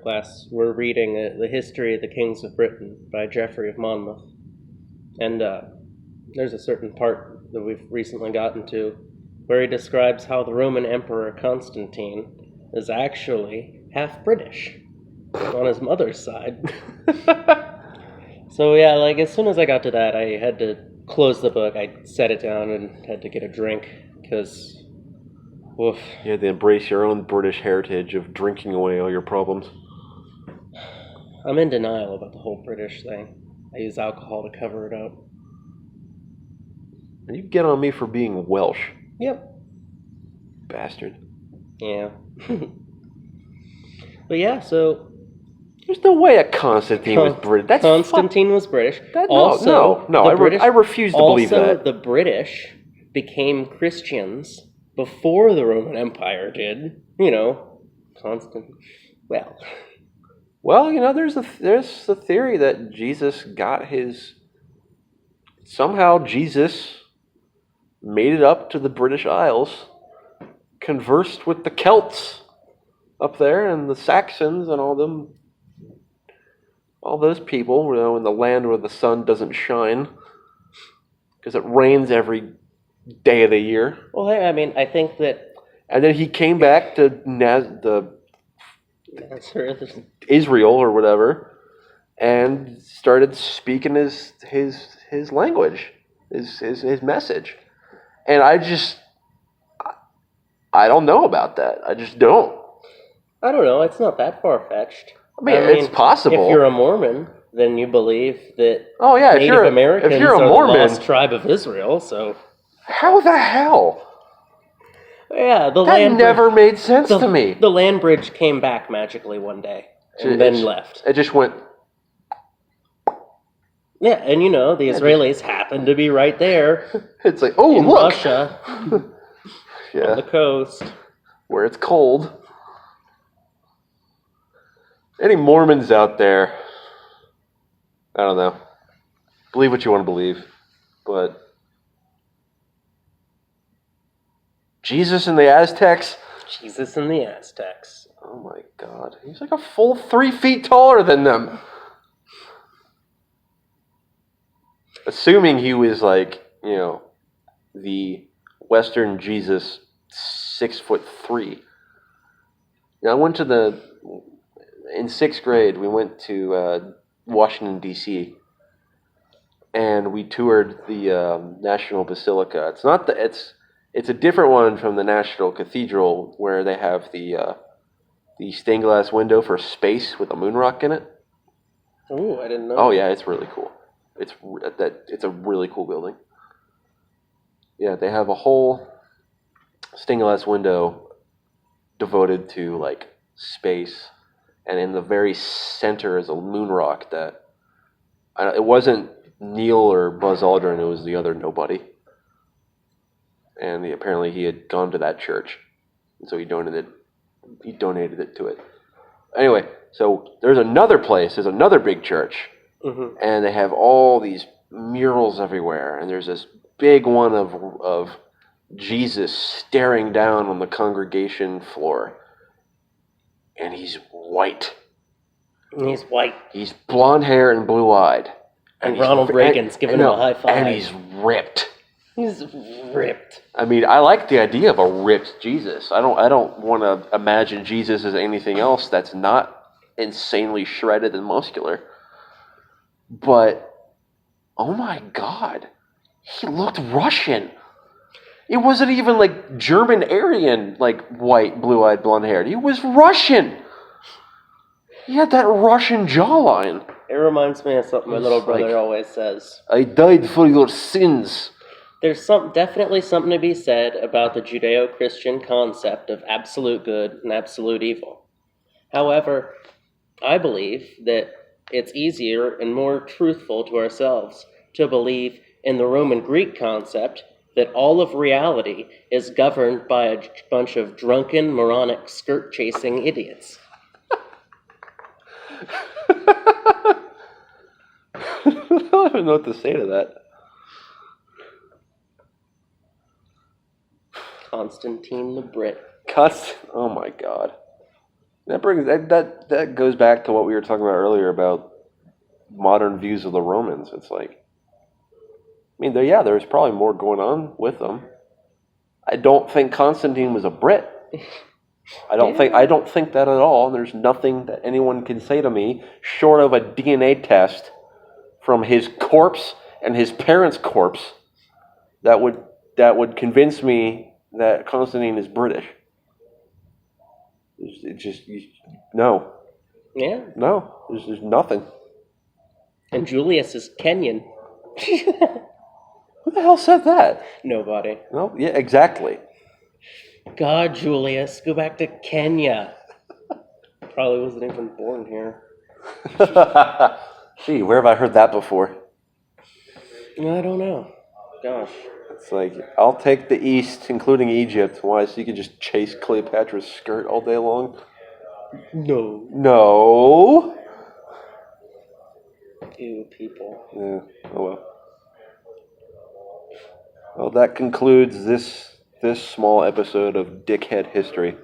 Class, we're reading The History of the Kings of Britain by Geoffrey of Monmouth. And there's a certain part that we've recently gotten to where he describes how the Roman Emperor Constantine is actually half British on his mother's side. So yeah, like as soon as I got to that, I had to close the book. I set it down and had to get a drink because, woof. You had to embrace your own British heritage of drinking away all your problems. I'm in denial about the whole British thing. I use alcohol to cover it up. And you get on me for being Welsh. Yep. Bastard. Yeah. But yeah, so There's no way a Constantine was British. That's Constantine was British. No. I refuse to believe that. Also, the British became Christians before the Roman Empire did. You know, Well, there's the theory that Jesus somehow Jesus made it up to the British Isles, conversed with the Celts up there and the Saxons and all those people, in the land where the sun doesn't shine because it rains every day of the year. Well, I mean, I think that. And then he came back to Israel or whatever, and started speaking his language, his message. And I don't know about that. I just don't. I don't know. It's not that far-fetched. I mean, it's possible. If you're a Mormon, then you believe that Native Americans if you're a are Mormon, the lost tribe of Israel, so. How the hell? Yeah, that never made sense to me. The land bridge came back magically one day and then left. It just went. Yeah, and the Israelis happened to be right there. It's like, in look, Russia, on the coast, where it's cold. Any Mormons out there? I don't know. Believe what you want to believe, but. Jesus and the Aztecs? Jesus and the Aztecs. Oh my God. He's like a full 3 feet taller than them. Assuming he was like, the Western Jesus 6'3". I went in 6th grade, we went to Washington, D.C., and we toured the National Basilica. It's a different one from the National Cathedral where they have the stained glass window for space with a moon rock in it. Oh, I didn't know. Oh yeah, it's really cool. It's a really cool building. Yeah, they have a whole stained glass window devoted to like space, and in the very center is a moon rock that it wasn't Neil or Buzz Aldrin, it was the other nobody. And apparently he had gone to that church, and so he donated it to it. Anyway, so there's another big church, and they have all these murals everywhere, and there's this big one of Jesus staring down on the congregation floor, and he's white. He's blonde hair and blue-eyed. And Ronald Reagan's giving him a high five. And he's ripped. He's ripped. I mean, I like the idea of a ripped Jesus. I don't want to imagine Jesus as anything else that's not insanely shredded and muscular. But, oh my God, he looked Russian. It wasn't even like German Aryan, like white, blue-eyed, blonde-haired. He was Russian. He had that Russian jawline. It reminds me of something my little brother always says. I died for your sins. There's definitely something to be said about the Judeo-Christian concept of absolute good and absolute evil. However, I believe that it's easier and more truthful to ourselves to believe in the Roman Greek concept that all of reality is governed by a bunch of drunken, moronic, skirt-chasing idiots. I don't even know what to say to that. Constantine the Brit. Oh my God. That goes back to what we were talking about earlier about modern views of the Romans. It's like, I mean, there's probably more going on with them. I don't think Constantine was a Brit. I don't think that at all. There's nothing that anyone can say to me short of a DNA test from his corpse and his parents' corpse that would convince me that Constantine is British. It just no. Yeah. No, there's nothing. And Julius is Kenyan. Who the hell said that? Nobody. No, yeah, exactly. God, Julius, go back to Kenya. Probably wasn't even born here. Gee, where have I heard that before? I don't know. Gosh. It's like, I'll take the East, including Egypt. Why? So you can just chase Cleopatra's skirt all day long? No. No. Ew, people. Yeah. Oh well. Well, that concludes this small episode of Dickhead History.